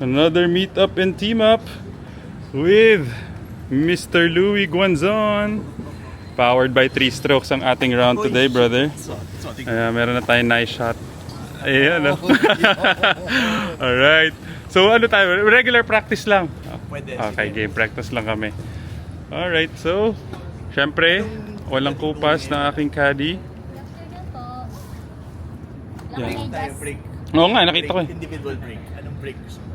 Another meet-up and team-up with Mr. Louis Guanzon. Powered by 3 strokes ang ating round today, brother. Meron na tayong nice shot. Ayan, no? Alright. So ano tayo? Regular practice lang. Pwede. Okay, game practice lang kami. Alright, so syempre, walang kupas ng aking caddy. Yan. Tayo break. Oo nga, nakita ko eh. Individual break. Anong break gusto mo?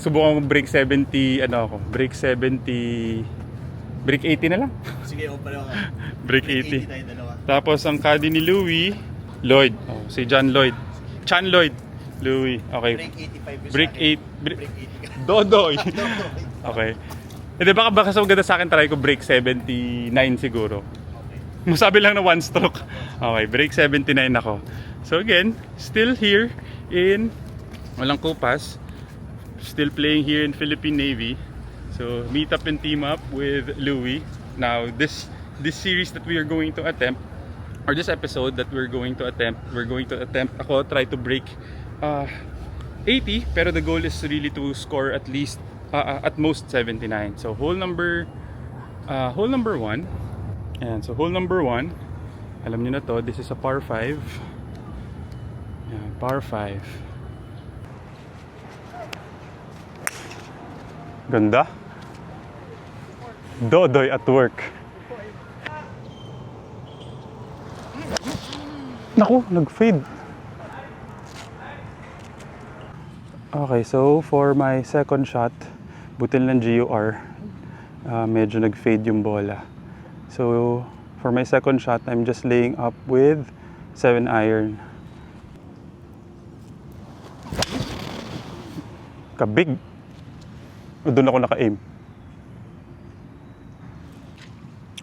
Subukan ko break 70, ano ako, break 70, break 80 na lang. Sige, o pareho ka. Break 80. tayo dalawa. Tapos ang caddy ni Louis, Lloyd. Oh, si John Lloyd. Chan Lloyd. Louis. Okay. Break 85 Break 8. Break 80 ka. Dodoy. Okay. Hindi baka sa maganda sa akin try ko break 79 siguro. Masabi lang na 1 stroke. Okay, break 79 ako. So again, still here in walang kupas. Still playing here in Philippine Navy. So meet up and team up with Louis. Now this series that we are going to attempt, or this episode that we're going to attempt ako try to break 80, pero the goal is really to score at least at most 79. So hole number 1. And so hole number 1, alam niyo na to, this is a par 5. Yan, par 5. Ganda. Dodoy at work. Naku, nag-fade. Okay, so for my second shot, butil ng GUR, medyo nag-fade yung bola. So for my second shot, I'm just laying up with 7 iron. Kabig. Doon ako naka-aim.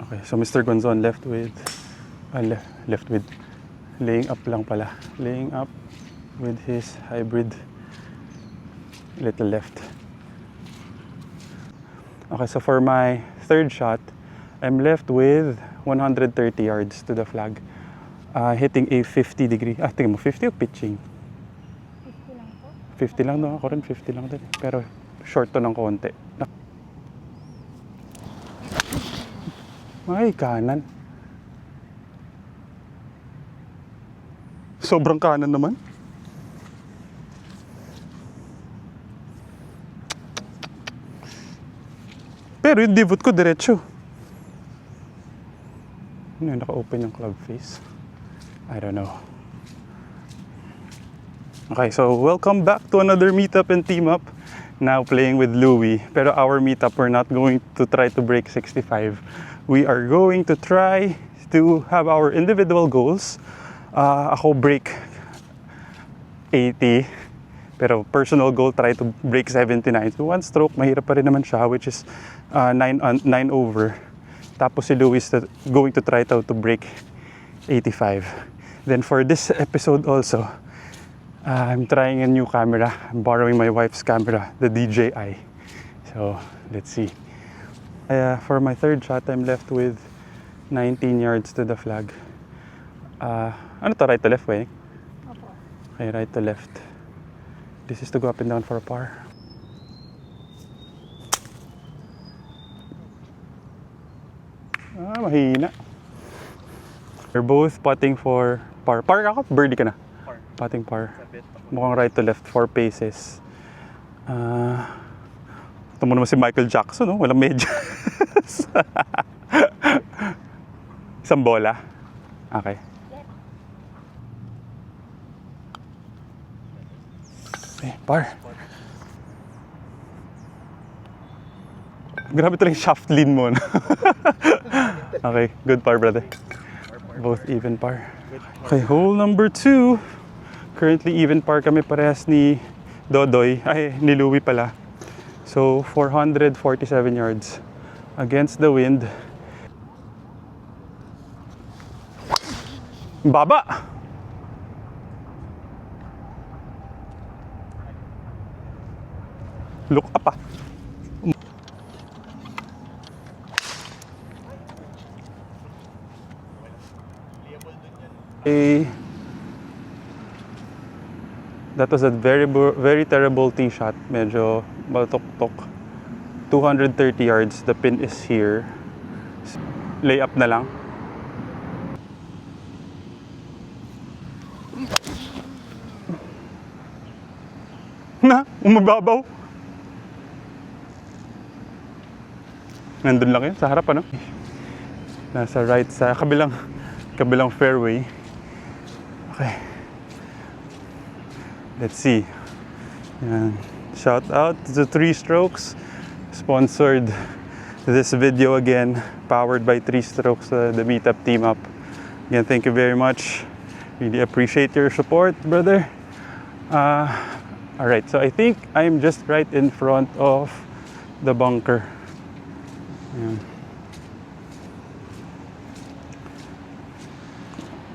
Okay, so Mr. Gonzon left with laying up lang pala. Laying up with his hybrid little left. Okay, so for my third shot, I'm left with 130 yards to the flag. Hitting a 50 degree. Tingnan mo, 50 o pitching? 50 lang po. 50 lang, no? Ako rin 50 lang din. Pero short to ng konti. Ay, kanan. Sobrang kanan naman. Pero yung divot ko diretso. Ano, naka-open yung club face? I don't know. Okay, so welcome back to another meetup and team up. Now playing with Louis. Pero our meetup, we're not going to try to break 65. We are going to try to have our individual goals. Ako break 80. Pero personal goal, try to break 79. So 1 stroke, mahirap pa rin naman siya, which is 9 over. Tapos si Louis going to try to break 85. Then for this episode also, I'm trying a new camera. I'm borrowing my wife's camera, the DJI. So let's see. For my third shot, I'm left with 19 yards to the flag. Ano to, right to left way? Okay, right to left. This is to go up and down for a par. Mahina. We're both putting for par. Par ako? Birdie ka na? Par. Putting par. Mukhang right to left, 4 paces. Ito mo naman si Michael Jackson, no? Walang medyas. Isang bola. Okay. Okay, par. Grabe talaga yung shaft lean mo, no? Okay, good par, brother. Both even par. Okay, hole number 2. Currently even par kami parehas ni Dodoy. Ay, ni Louis pala. So, 447 yards. Against the wind. Baba! Look up ah. That was a very terrible tee shot. Medyo matok-tok. 230 yards. The pin is here. Layup na lang. Na, umababaw. Nandun lang yun, sa harap ano? Nasa right, sa kabilang fairway. Okay. Let's see. Yan. Shout out to Three Strokes. Sponsored this video again. Powered by Three Strokes, the meetup team up. Again, thank you very much. Really appreciate your support, brother. Alright, so I think I'm just right in front of the bunker. Ayan.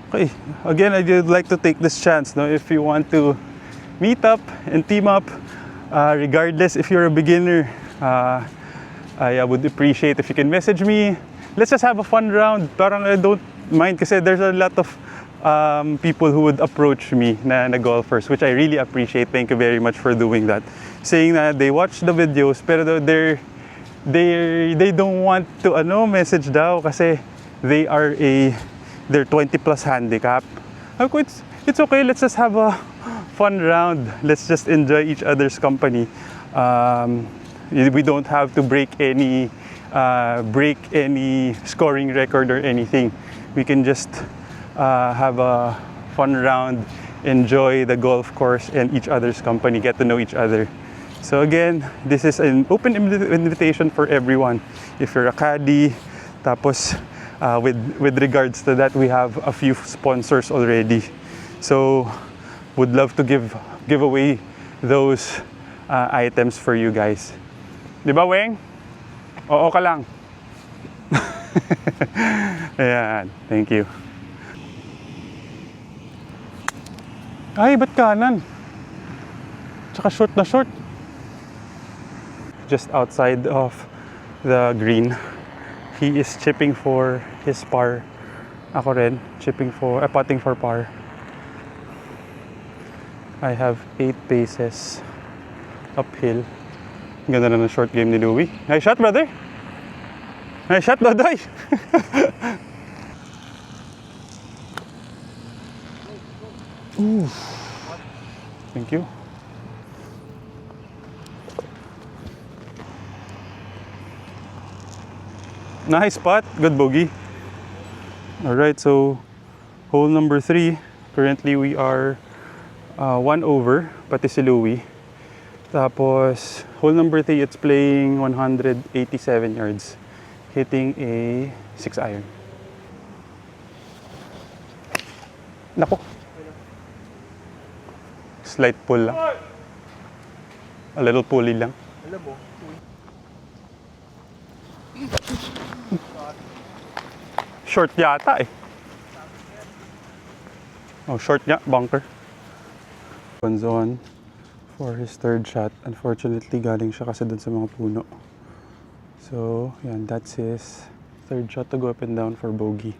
Okay, again, I would like to take this chance. No? If you want to meet up and team up, regardless if you're a beginner, I would appreciate if you can message me. Let's just have a fun round. Parang I don't mind kasi there's a lot of people who would approach me na golfers, which I really appreciate. Thank you very much for doing that. Saying that they watch the videos pero they don't want to message daw kasi they're 20 plus handicap. It's okay, let's just have a fun round. Let's just enjoy each other's company. We don't have to break any scoring record or anything. We can just have a fun round, enjoy the golf course and each other's company, get to know each other. So again, this is an open invitation for everyone. If you're a caddy, tapos with regards to that, we have a few sponsors already. So would love to give away those items for you guys. Di ba, Weng? Oo ka lang. Ayan, thank you. Ay, ba't kanan? Tsaka short na short. Just outside of the green. He is chipping for his par. Ako rin, putting for par. I have 8 paces uphill. Ganda na ng short game ni Louie. Nice shot, brother! Nice shot, Dodoy! Ooh. Thank you. Nice spot. Good bogey. Alright, so hole number 3. Currently we are 1 over, pati si Louie. Tapos, hole number 3, it's playing 187 yards. Hitting a 6 iron. Nako. Slight pull lang. A little pulley lang. Alam mo, Short yata eh. Oh, short nga, bunker. Zone for his third shot. Unfortunately, galing siya kasi dun sa mga puno. So, yan, that's his third shot to go up and down for bogey.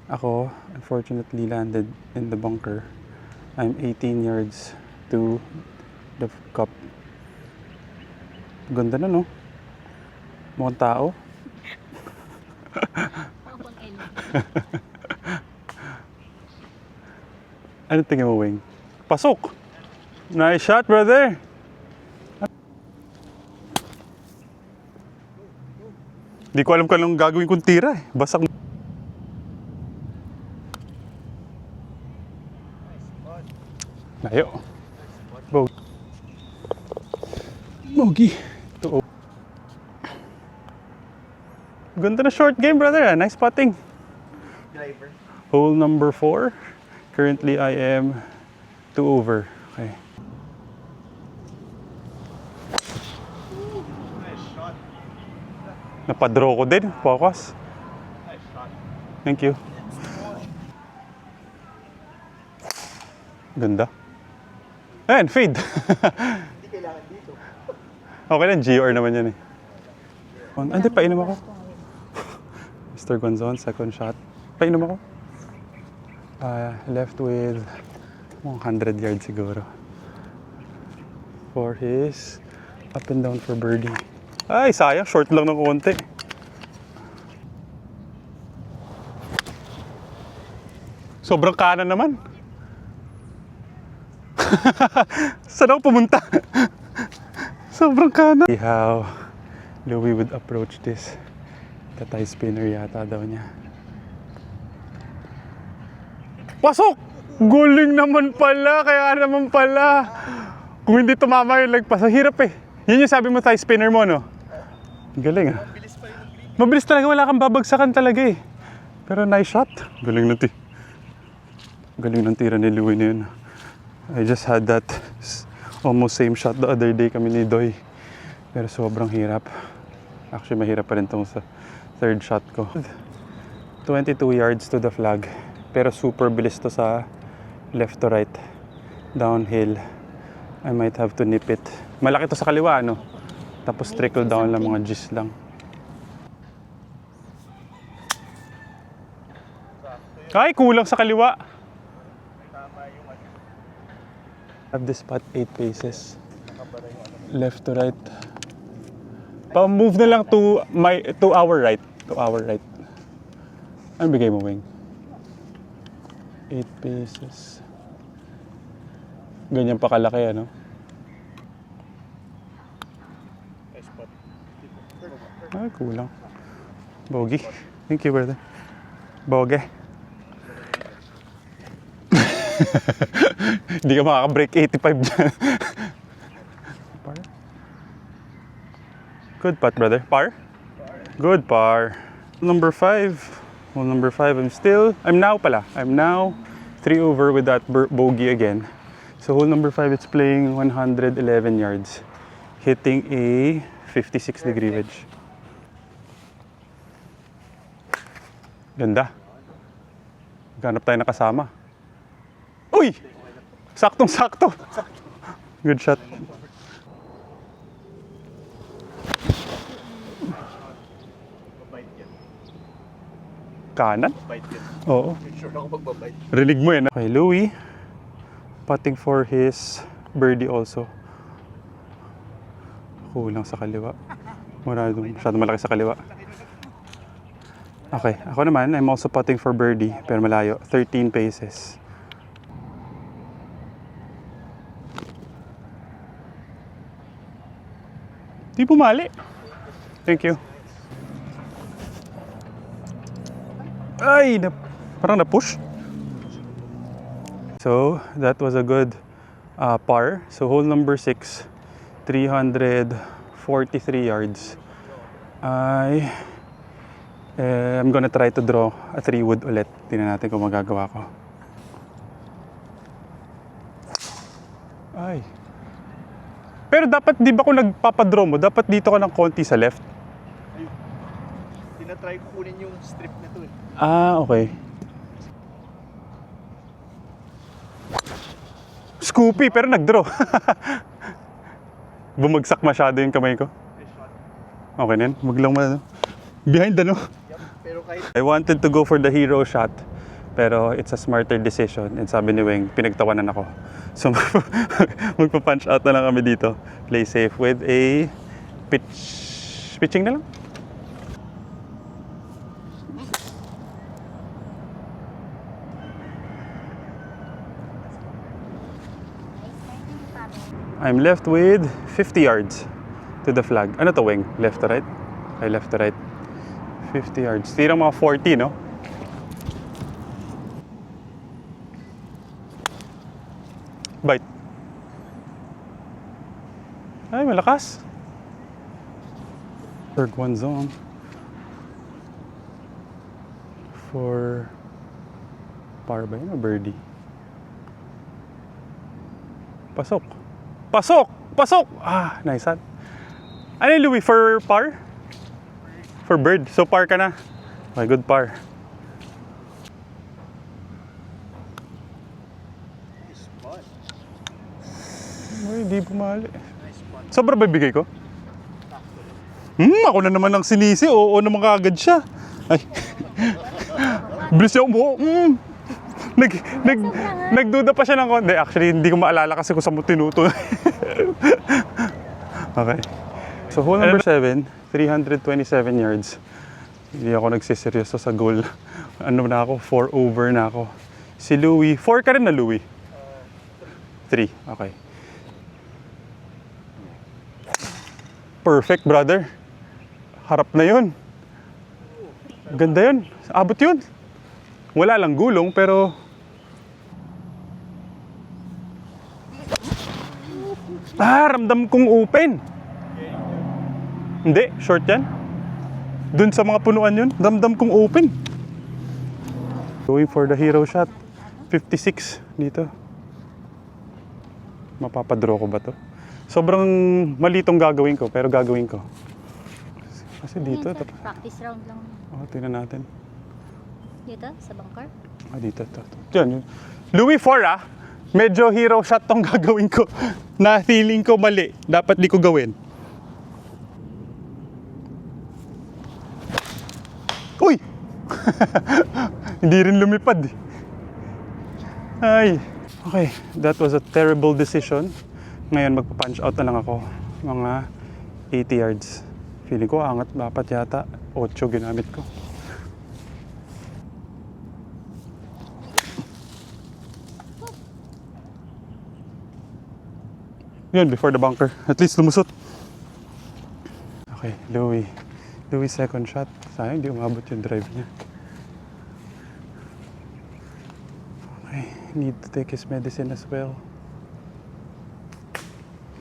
Ako, unfortunately, landed in the bunker. I'm 18 yards to the cup. Ganda na, no? Mukhang tao. Ano tingin mo, Wing? Pasok! Nice shot, brother! Di ko alam kung anong gagawin kong tira eh. Basak. Layo. Bogey. Bogey. Ganda na short game, brother. Nice putting. driver. Hole number 4. Currently, I am 2 over. Okay. Nice shot. Napadraw ko din. Focus. Nice shot. Thank you. Ganda. Ayan, fade. Hindi kailangan dito. Okay lang, GR naman yan eh. Hindi, painom ako. Mr. Gonzon, second shot. Painom ako. Left with 100 yards siguro. for his up and down for birdie. Ay, sayang. Short lang ng konti. Sobrang kanan naman. Saan ako pumunta? Sobrang kanan. See how Louie would approach this. Tatay spinner yata daw niya. Pasok! Guling naman pala, kaya naman pala. Kung hindi tumama yung lagpas, hirap eh. Yun yung sabi mo tayo spinner mo, no? Galing ah. Mabilis talaga, wala kang babagsakan talaga eh. Pero nice shot. Galing ng tira ni Louie na yun. I just had that almost same shot the other day kami ni Doy. Pero sobrang hirap. Actually, mahirap pa rin itong sa third shot ko. 22 yards to the flag. Pero super bilis to sa left to right. Downhill. I might have to nip it. Malaki to sa kaliwa, no? Tapos trickle down lang, mga G's lang. Ay, kulang sa kaliwa. Have this spot 8 paces. Left to right. Pa-move na lang to our right. To our right. Ano bigay mo, Wing? 8 paces. Ganyan pa kalaki, ano? Ay, kulang. Bogey. Thank you, brother. Bogey. Hindi ka makaka-break 85 dyan. Par? Good putt, brother. Par? Good par. Number 5. Well, number 5, I'm now 3 over with that bogey again. So hole number 5, it's playing 111 yards. Hitting a 56-degree wedge. Ganda. Ganap tayo nakasama. Uy! Saktong-sakto. Good shot. Kanan? Oo. Sure ako magbabite. Rinig mo yan. Okay, Louie. Putting for his birdie also. Kulang sa kaliwa. Masyadong malaki sa kaliwa. Okay, ako naman, I'm also putting for birdie, pero malayo. 13 paces. Di pumali. Thank you. Ay, parang na-push. So, that was a good par. So, hole number 6, 343 yards. I'm gonna try to draw a 3-wood ulit. Tingnan natin kung magagawa ko. Ay. Pero dapat, di ba kung nagpapadraw mo, dapat dito ka ng konti sa left? Tinatry ko kunin yung strip na to eh. Ah, okay. Scoopy, pero nag-draw. Bumagsak masyado yung kamay ko. Okay na yun. Wag lang ano. Behind ano. Pero kahit I wanted to go for the hero shot, pero it's a smarter decision. And sabi ni Weng, pinagtawanan ako. So magpa-punch out na lang kami dito. Play safe with a pitching na lang. I'm left with 50 yards to the flag. Ano to, Weng? Left to right? Okay, left to right. 50 yards. Tirang mga 40, no? Bite. Ay, malakas. Third one zone. For par ba yun o birdie? Pasok. Pasok! Pasok! Ah, nice shot. Ano yung Louie? For par? For bird. So par ka na. Okay, good par. spot. Ay, di pumali. Nice spot. Sobra ba ibigay ko? Ako na naman ang sinisi. Oo naman kaagad siya. Ay. Bilis niya umuho. Nagduda pa siya ng konti. Actually, hindi ko maalala kasi kung saan mo tinuto. Okay. So hole number 7, 327 yards. Hindi ako nagsiseryoso sa goal. Ano na ako? 4 over na ako. Si Louie, 4 ka rin na Louie? 3, okay. Perfect, brother. Harap na yun. Ganda yun. Abot yun. Wala lang gulong, pero... ramdam kong open. Hindi, short yan. Dun sa mga punuan yun, ramdam kong open. Going for the hero shot. 56 dito. Mapapadraw ko ba to? Sobrang mali tong gagawin ko, pero gagawin ko. Kasi dito, Ayan, sir. Practice round lang. tingnan natin. Dito, sa bunker. Dito, to. Yan, yun. Louis 4 medyo hero shot tong gagawin ko. Na feeling ko mali. Dapat di ko gawin. Uy! Hindi rin lumipad. Ay. Okay, that was a terrible decision. Ngayon magpa-punch out na lang ako. Mga 80 yards. Feeling ko angat dapat yata. 8 ginamit ko. Yun, before the bunker. At least lumusot. Okay, Louis. Louis second shot. Sayang, hindi umabot yung drive niya. Okay, need to take his medicine as well.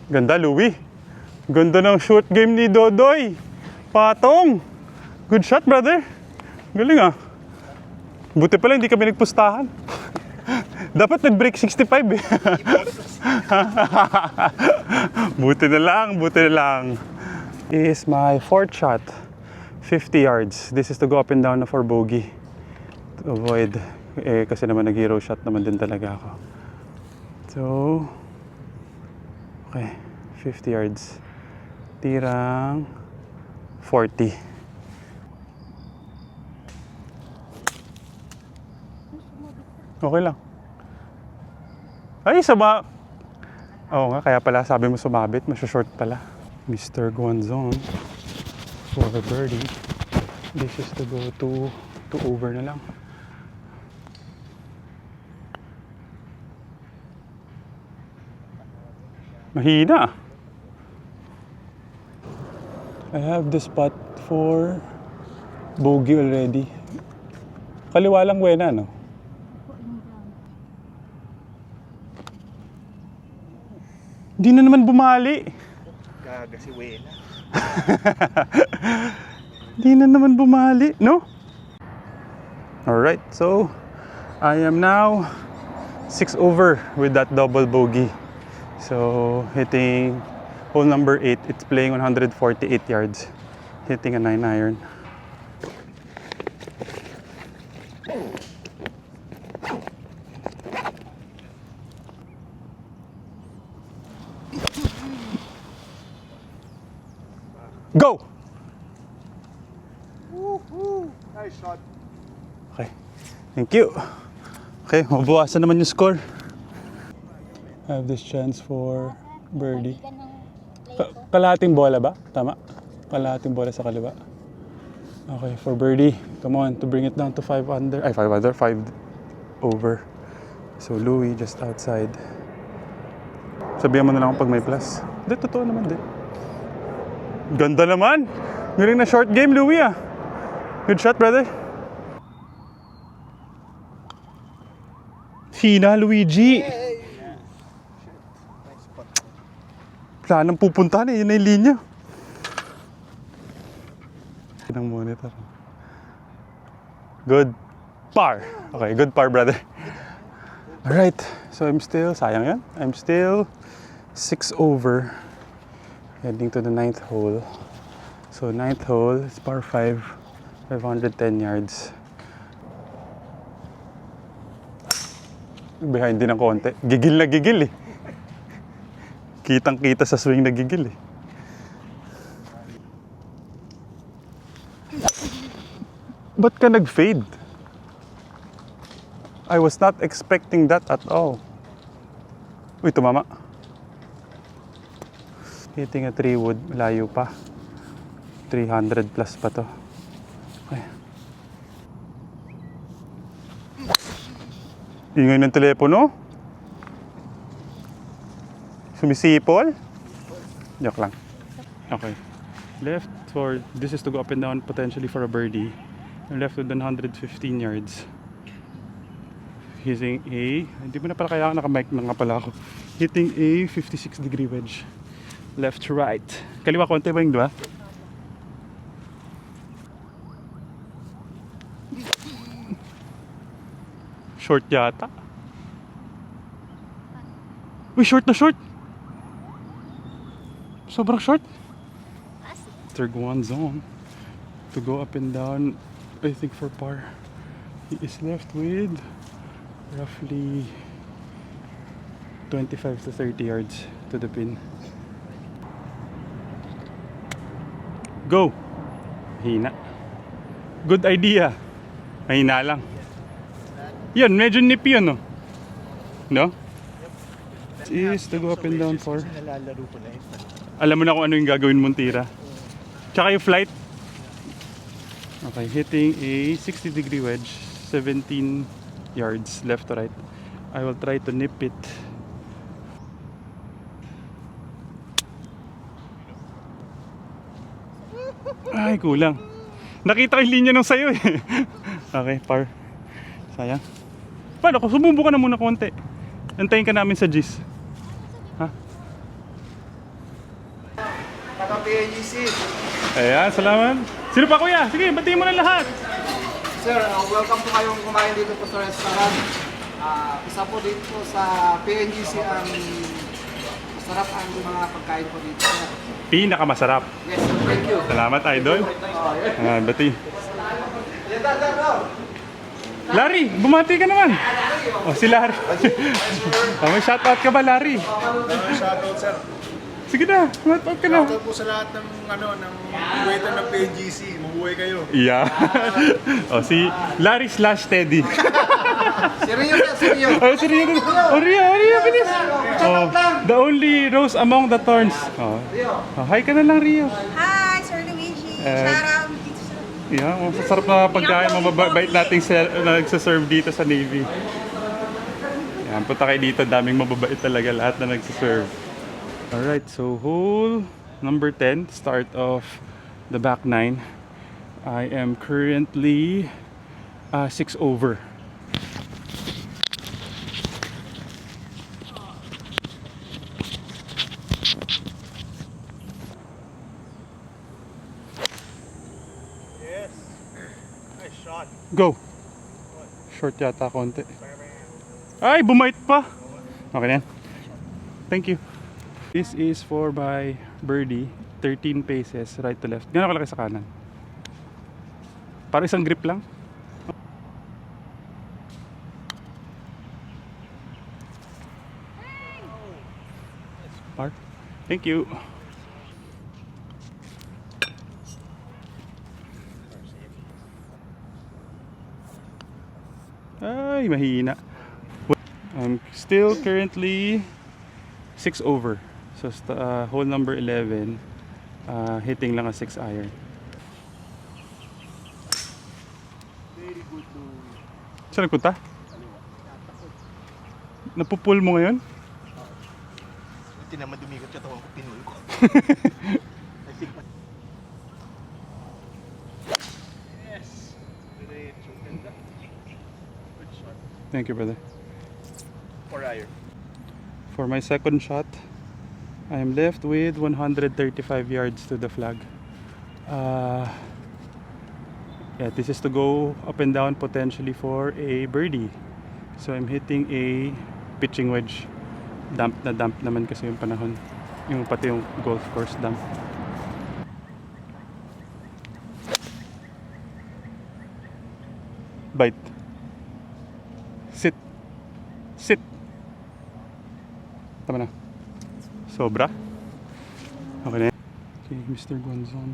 Ganda, Louis. Ganda ng shoot game ni Dodoy. Patong. Good shot, brother. Galing ah. Buti pala hindi kami nagpustahan. Dapat nag-break 65 eh. Buti na lang. Is my fourth shot. 50 yards. This is to go up and down na for bogey. To avoid. Kasi naman nag-hero shot naman din talaga ako. So, okay. 50 yards. Tirang 40. Okay lang. Ay, sama. Oo nga, kaya pala sabi mo sumabit, masya-short pala. Mr. Guanzon for the birdie. This is to go to over na lang. Mahina. I have the spot for bogey already. Kaliwa lang wena, no? Di na naman bumali. Gaga si Wena. Di na naman bumali, no? Alright, so I am now 6 over with that double bogey. So hitting hole number 8, it's playing 148 yards. Hitting a 9 iron. Go! Woohoo! Nice shot. Okay. Thank you. Okay, mabawasan naman yung score. I have this chance for birdie. Kalahating bola ba? Tama? Kalahating bola sa kaliwa. Okay, for birdie. Come on, to bring it down to 5 under. Ay, 5 under, 5 over. So, Louis just outside. Sabihan mo na lang pag may plus. Hindi, totoo naman din. Ganda naman! Galing na short game, Louis ah. Good shot, brother. Hina, Luigi. Hey! Nice spot. Planang pupuntahan eh, yun na yung linya. Ng monitor. Good par. Okay, good par, brother. Alright, so I'm still, sayang yan, I'm still 6 over. Heading to the 9th hole. So 9th hole, it's par 5, 510 yards. Behind din ng konti. Gigil na gigil eh. Kitang-kita sa swing na gigil eh. Ba't ka nag-fade? I was not expecting that at all. Uy, tumama. Hitting a 3 wood, layo pa. 300 plus pa to. Okay. Ingay ng telepono. Sumisipol. Joke lang. Okay. Left for, this is to go up and down potentially for a birdie. And left with 115 yards. Hitting a, hindi mo na pala kaya naka-mic na nga pala ako. Hitting a 56 degree wedge. Left to right. Kaliwa konti ba yung diba? Short yata. Uy, short na short. Sobrang short. Third one zone. To go up and down, I think for par. He is left with roughly 25 to 30 yards to the pin. Go! Hina. Good idea. Mahina lang. Yan, medyo nip yun, no? No? Is to go up and down for. Nalalaro ko na ito. Alam mo na kung ano yung gagawin mong tira. Tsaka yung flight. Okay, hitting a 60 degree wedge, 17 yards left to right. I will try to nip it. Ay, kulang. Nakita ko yung linya nung sayo eh. Okay, par. Sayang. Paano ko? Sumumbo ka na muna konti. Antayin ka namin sa G's. Ha? Taka-PAGC. Ayan, salamat. Sino pa kuya? Sige, batiin mo na lahat. Sir, welcome po kayong kumain dito po sa restaurant. Isa po dito sa PNGC ang masarap ang mga pagkain po dito. Pinakamasarap. Yes, sir. Thank you. Salamat, idol. Bati. Larry, bumati ka naman. Oh, si Larry. May shoutout ka ba, Larry? Shoutout, sir. Sige na, shoutout ka na. Shoutout po sa lahat ng waiter ng PAGC. Mabuhay kayo. Yeah. Oh, si Larry / Teddy. Si Rio, sir, si Rio. Oh, si Rio. Oh, Rio, bilis. Oh, the only rose among the thorns. Oh, hi ka na lang, Rio. Hi, Sir Luigi. Shout out dito sa... Yeah, masasarap na pagkain, mababait nating nagsaserve dito sa Navy. Yan, punta kayo dito, daming mababait talaga lahat na nagsaserve. Alright, so hole number 10, start of the back 9. I am currently 6 over. Yes. Nice shot. Go! Short yata konti. Ay, bumait pa! Okay na yan. Thank you. This is for my birdie. 13 paces, right to left. Gano'n kalaki sa kanan? Para isang grip lang? Par. Thank you. Ay, mahina. I'm still currently 6 over. So hole number 11, hitting lang a 6 iron. Very good to... Saan nagpunta? Napupul mo ngayon? Hindi naman dumikot siya tawang pinul ko. I think... Yes. Diretso. Ganda. Good shot. Thank you, brother. 4 iron. For my second shot, I am left with 135 yards to the flag. Yeah, this is to go up and down potentially for a birdie. So I'm hitting a pitching wedge. Damp na damp naman kasi yung panahon. Yung pati yung golf course damp. Bite. Sit. Sit. Tama na. Sobra. Okay na. Okay, Mr. Gonzon.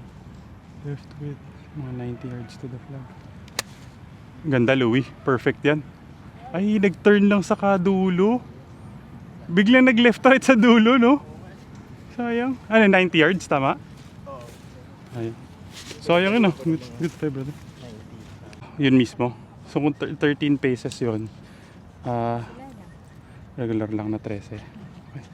Left with mga 90 yards to the flag. Ganda, Louie. Perfect yan. Ay, nag-turn lang sa kadulo. Biglang nag-left right sa dulo, no? Sayang. Ano, 90 yards, tama? Oo. Ayun. Sayang yun, oh. Good try, brother. 90. Yun mismo. So kung 13 paces yun, regular lang na 13. Okay.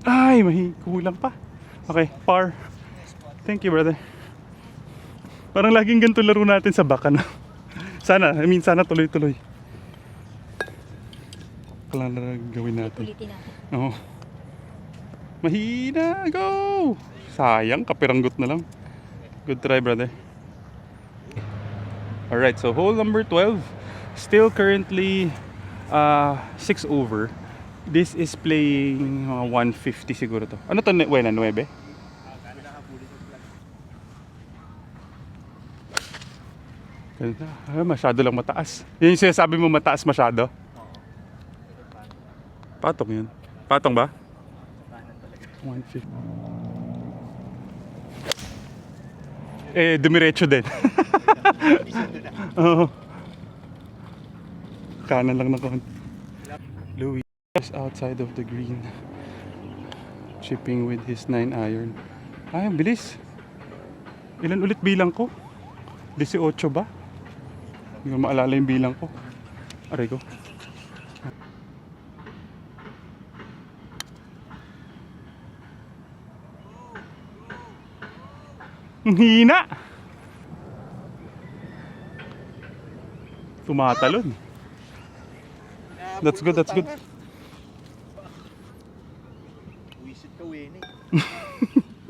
Ay, kulang pa. Okay, par. Thank you, brother. Parang laging ganito laro natin sa baka na. Sana tuloy-tuloy. Kailangan na gawin natin. Ulitin natin. Oo. Mahina, go! Sayang, kapiranggot na lang. Good try, brother. Alright, so hole number 12. Still currently 6 over. This is playing 150 siguro to. Ano to? Buena, 9? Ganda. Masyado lang mataas. Yun yung sinasabi mo mataas masyado? Patong yun. Patong ba? 150. Dumiretso din. Oo. Kanan lang ng konti. Louis is outside of the green. Chipping with his 9 iron. Ay, ang bilis. Ilan ulit bilang ko? 18 ba? Hindi ko maalala yung bilang ko. Aray ko. Ang hina! Tumatalon. That's good, that's good. Wisit ka, Winnie.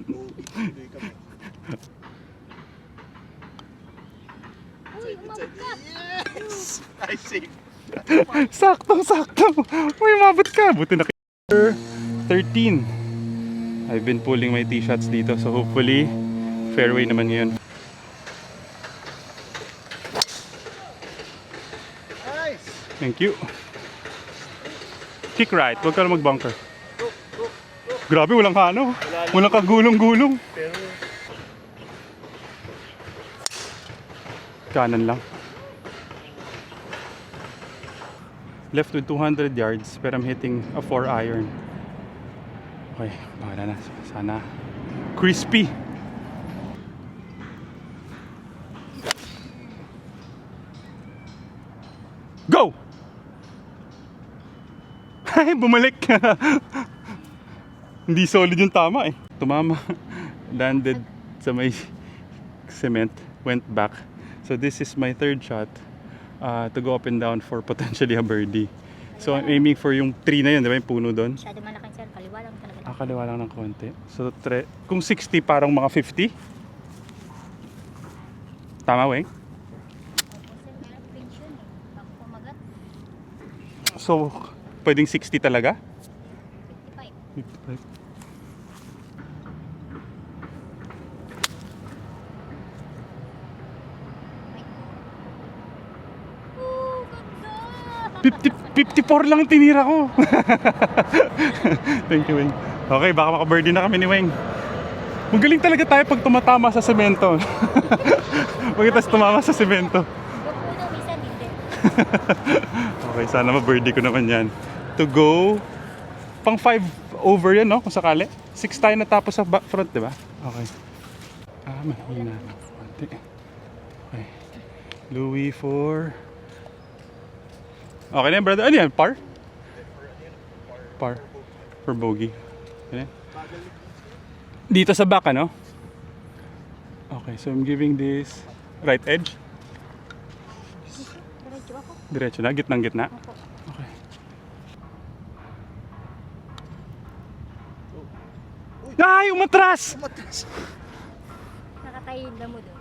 Tuloy kami. Uy, umabot ka! Yes! I see. Sakto. Uy, umabot ka. Buti na 13. I've been pulling my tee shots dito, so hopefully fairway naman ngayon. Nice! Thank you. Kick right, huwag ka na mag-bunker. Grabe, walang kano. Walang kagulong-gulong. Pero Kanan lang. Left with 200 yards, pero I'm hitting a 4 iron. Okay, bahala na. Sana crispy. Go! Ay, bumalik. Hindi solid yung tama eh. Tumama. Landed sa may cement. Went back. So this is my third shot to go up and down for potentially a birdie. So I'm aiming for yung tree na yun, di ba? Yung puno doon. Masyado malaking sir. Kaliwa lang talaga. Kaliwa lang ng konti. So kung 60, parang mga 50. Tama, Weng? So, pwedeng 60 talaga? 55. Oh, ganda! 54 lang tinira ko. Thank you, Weng. Okay, baka maka-birdie na kami ni Weng. Magaling talaga tayo pag tumatama sa semento. Pagkitas tumama sa semento. Yung puno, minsan hindi. Okay, sana ma-birdie ko naman yan. To go, pang 5 over yan, no? Kung sakali. 6 tayo natapos sa back front, di ba? Okay. Mahina na. Konti. Okay. Louis for... Okay na yan, brother. Ano yan? Par? Par. For bogey. Ano yan? Dito sa back, ano? Okay, so I'm giving this right edge. Diretso ako. Diretso na, gitnang-gitna. Opo. Okay. Ay, umatras! Umatras. Nakatayo yung damo doon.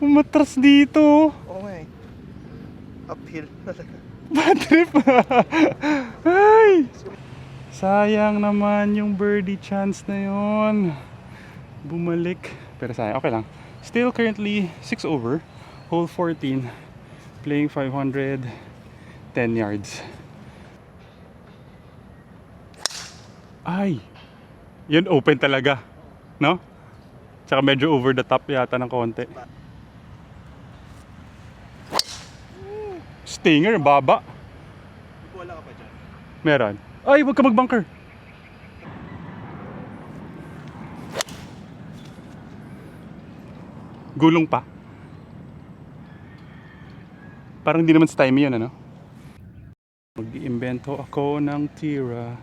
Umatras dito. Oo nga eh. Uphill talaga. Bad trip. Ay! Sayang naman yung birdie chance na yon. Bumalik. Pero sayang, okay lang. Still currently 6 over. Hole 14. Playing 510 yards. Ay! Yun open talaga. No? Tsaka medyo over the top yata ng konti. Stinger, baba. Wala ka pa dyan. Meron. Ay, huwag ka mag-bunker. Gulong pa. Parang di naman sa time yun, ano? Mag-iimbento ako ng tira.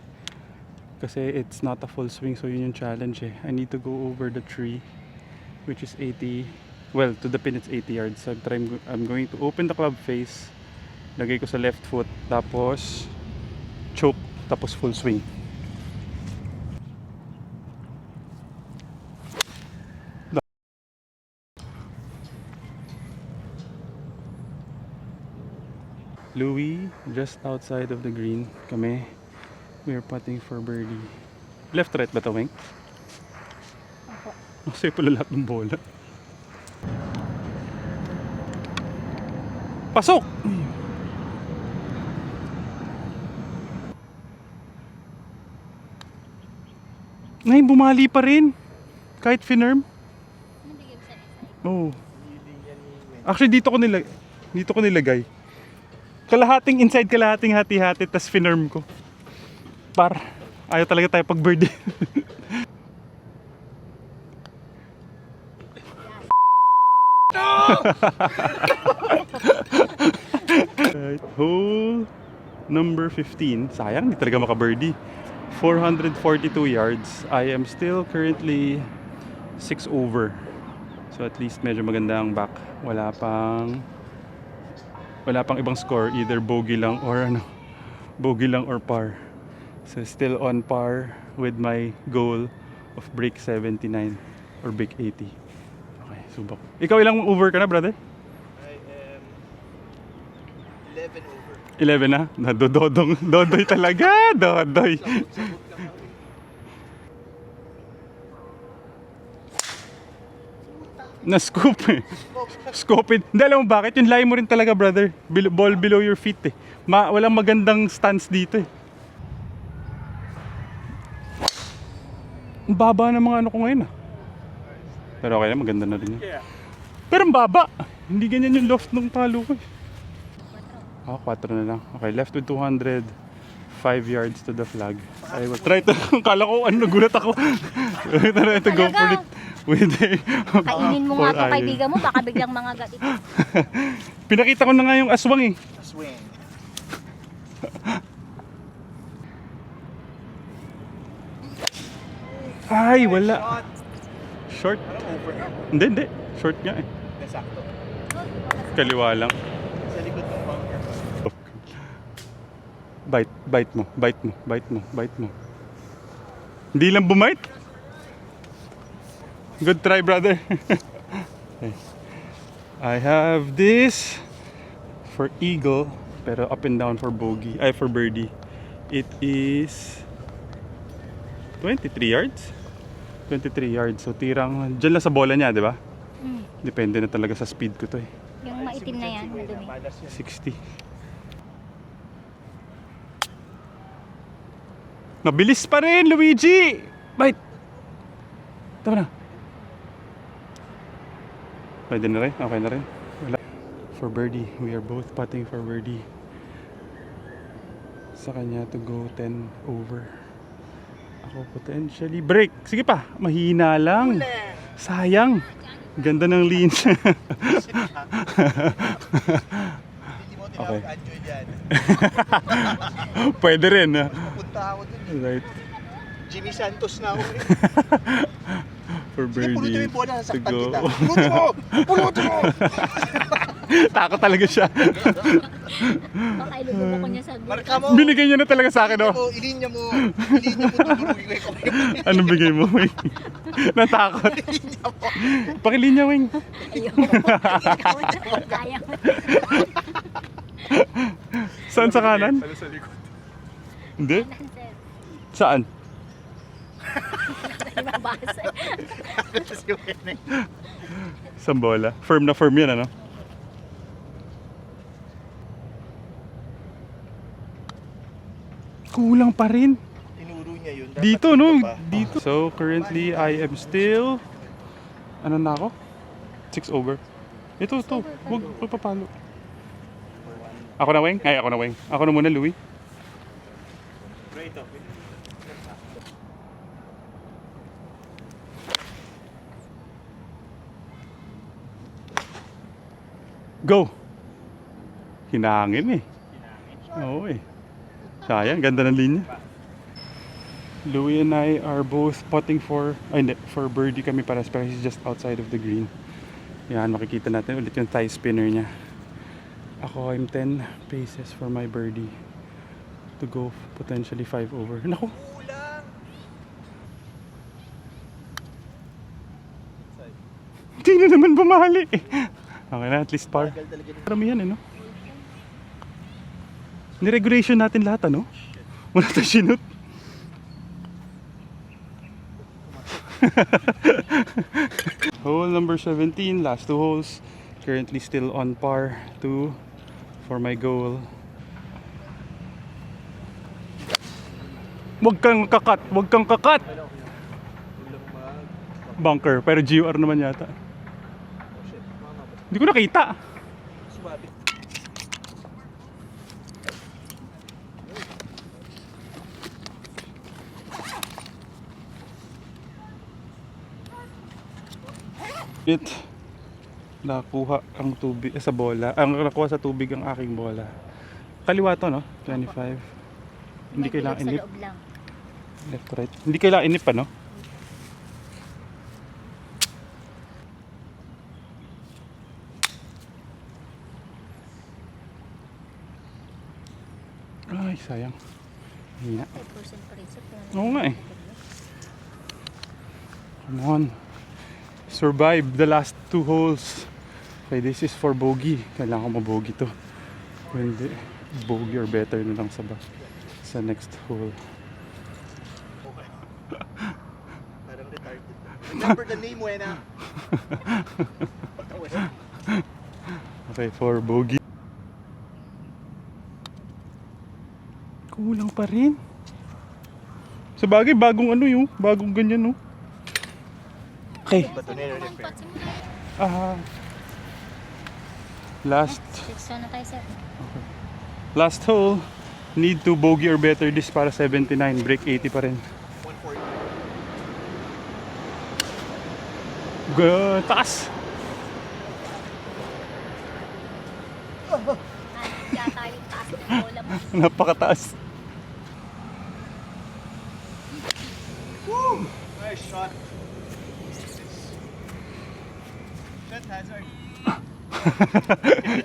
Kasi it's not a full swing, so yun yung challenge eh. I need to go over the tree, which is 80. Well, to the pin it's 80 yards. So I'm going to open the club face. Lagay ko sa left foot. Tapos choke. Tapos full swing. Louis, just outside of the green. Kami, we are putting for birdie. Left, right ba ito, Weng? Kasi pala lahat ng bola. Pasok! Ngayon, bumali pa rin. Kahit finirm. Oo. Actually, dito ko nilagay. Kalahating inside, kalahating hati-hati, tas finirm ko. Ayaw talaga tayo pag birdie. Right, hole number 15. Sayang, hindi talaga maka-birdie. 442 yards. I am still currently 6 over. So at least medyo maganda ang back. Wala pang ibang score, either bogey lang or par. So still on par with my goal of break 79 or break 80. Okay, subok. Ikaw ilang over ka na, brother? I am 11 over. 11 na? Dodoy talaga, dodoy. Sabot lang ako eh. Na-scoop eh. Scoop it. Hindi, alam mo bakit? Yung layo mo rin talaga, brother. Ball below your feet eh. Walang magandang stance dito eh. Ang baba ng mga ano ko ngayon ah. Pero okay na, maganda na rin yan. Pero ang baba. Hindi ganyan yung loft ng palo ko eh. 4 na lang. Okay, left with 200. 5 yards to the flag. I will try to, kala ko, nagulat ako. Try to go for it with a Kainin mo nga 4 itong iron. kaibigan mo, baka biglang mga gat ito. Pinakita ko na nga yung aswang eh. Swing. Ay, wala. Shot. Short. Parang over na. Hindi. Short nga eh. Nasakto. Kaliwa lang. Sa likod ng bunker. Bite mo. Hindi lang bumite. Good try, brother. Okay. I have this for eagle, pero up and down for bogey. For birdie. It is 23 yards. 23 yards. So tirang dyan lang sa bola niya, di ba? Depende na talaga sa speed ko to eh. Yung maitim na yan, madumi. Malas yun. 60. Mabilis pa rin, Luigi! Bite! Tama na. Pwede na rin? Okay na rin? Wala. For birdie. We are both putting for birdie. Sa kanya to go 10 over. Ako potentially break. Sige pa. Mahina lang. Sayang. Ganda ng lean. Hindi mo Okay. tinawag Anjoy dyan. Pwede rin. Ha? Papunta ako dun. Right. Jimmy Santos na ako eh. For Sige, pulutin mo birdie. yung bola, To saktan go. kita. Pulutin mo! Pulutin mo! Takot talaga siya. Baka ilubog ako niya sa Marka mo! Binigay niya na talaga sa akin, oh. Ilinya mo! Tutulungin ko yung kamay. Anong bigay mo, Wing? Natakot. Pakilinya, Wing. Kaya mo. Saan sa kanan? Sa likod. Hindi. Saan? Mabasa. Si Wene. Sa bola. Firm na firm yan, ano? Kulang pa rin. Tinuro niya yun. Dapat Dito, no? pa. Dito. So, currently, I am still... Ano na ako? 6 over. Ito. Huwag papalo. Ako na, Weng? Ay, ako na, Weng. Ako na muna, Louie. Bro, ito. Go! Hinangin eh. Oo eh. Sayang, ganda ng linya. Louie and I are both putting for, ay hindi, for birdie kami paras, pero he's just outside of the green. Yan, makikita natin ulit yung thigh spinner niya. Ako, I'm 10 paces for my birdie to go potentially 5 over. Naku! Hindi na naman bumali eh. Okay na, at least par. Karamihan eh, no? Niregulation natin lahat, ano? Wala tayo sinut. Hole number 17, last 2 holes. Currently still on par 2 for my goal. Huwag kang kakat, huwag kang kakat! Bunker, pero GUR naman yata. Hindi ko nakita. Nakuha ang tubig sa bola. Ang nakuha sa tubig ang aking bola. Kaliwa to, no? 25. Hindi kailangan Sa inip. loob lang. Left right. Hindi kailangan inip pa, no? Ay, sayang. Hina. 5% pa rin sa Oo nga eh. Come on. Survive the last 2 holes. Okay, this is for bogey. Kailangan ko mabogey to. Kung hindi, bogey or better na lang sa next hole. Parang retarded. Remember the name, Wena. Okay, for bogey. Kulang pa rin. Sa bagay, bagong ano yung, bagong ganyan, no? Okay. Bato na yung repair. Last 6 na tayo, sir. last hole. Need to bogey or better this para 79. Break 80 pa rin. 140. Taas! Yata yung taas ng bola mo. Napakataas. Woo! Nice shot. Shot hazard.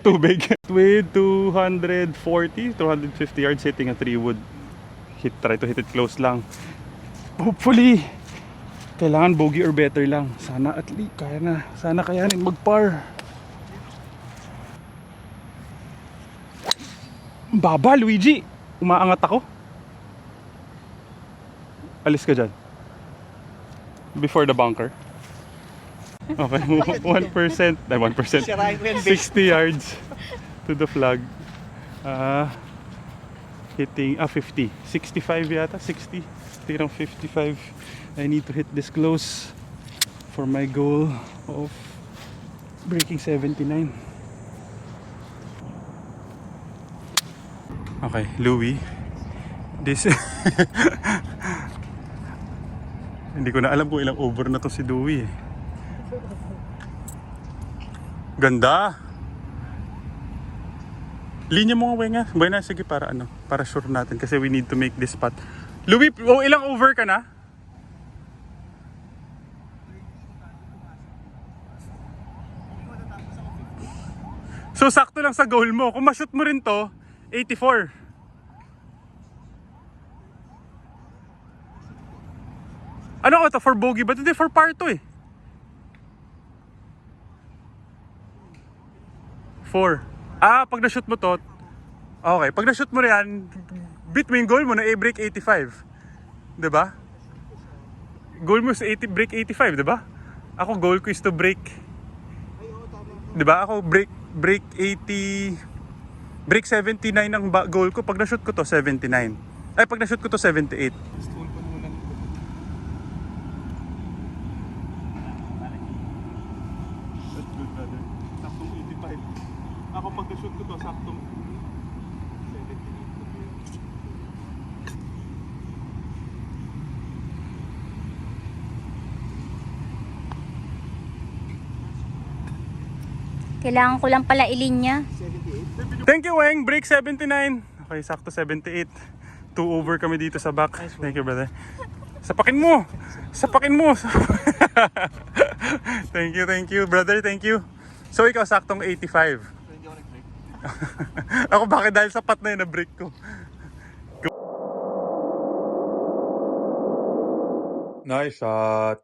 Tubig. With 240, 250 yards hitting a 3 wood. Try to hit it close lang. Hopefully, kailangan bogey or better lang. Sana at least, kaya na. Sana kayanin mag-par. Baba, Luigi. Umaangat ako. Alis ka dyan. Before the bunker. Okay, 1%. Ay, 1%. Sirahin ko yan, 60 yards to the flag. Hitting 50. 65 yata, 60. Tirang 55. I need to hit this close for my goal of breaking 79. Okay, Louie. This hindi ko na alam kung ilang over na to si Louie eh. Ganda. Linya mo nga, Wenga. Buena, sige para ano, para sure natin kasi we need to make this spot. Louie, ilang over ka na? So sakto lang sa goal mo. Kung ma-shoot mo rin to, 84. Ano ko to? For bogey ba? Hindi, for par to eh. 4. Pag na-shoot mo to, okay. Pag na-shoot mo yan, beat mo yung goal mo na break 85. Diba? Goal mo sa break 85, diba? Ako, goal ko is to break. Diba? Ako, break 80, break 79 ang goal ko. Pag na-shoot ko to, 79. Ay, pag na-shoot ko to, 78. Ako pag na-shoot ko to, saktong Kailangan ko lang pala ilinya. Thank you, Weng. Break 79. Okay, sakto 78. 2 over kami dito sa back. Thank you, brother. Sapakin mo! Sapakin mo! Thank you, brother. Thank you. So, ikaw saktong 85. Hindi ako nag-break. Ako bakit dahil sapat na yun na break ko. Nice shot.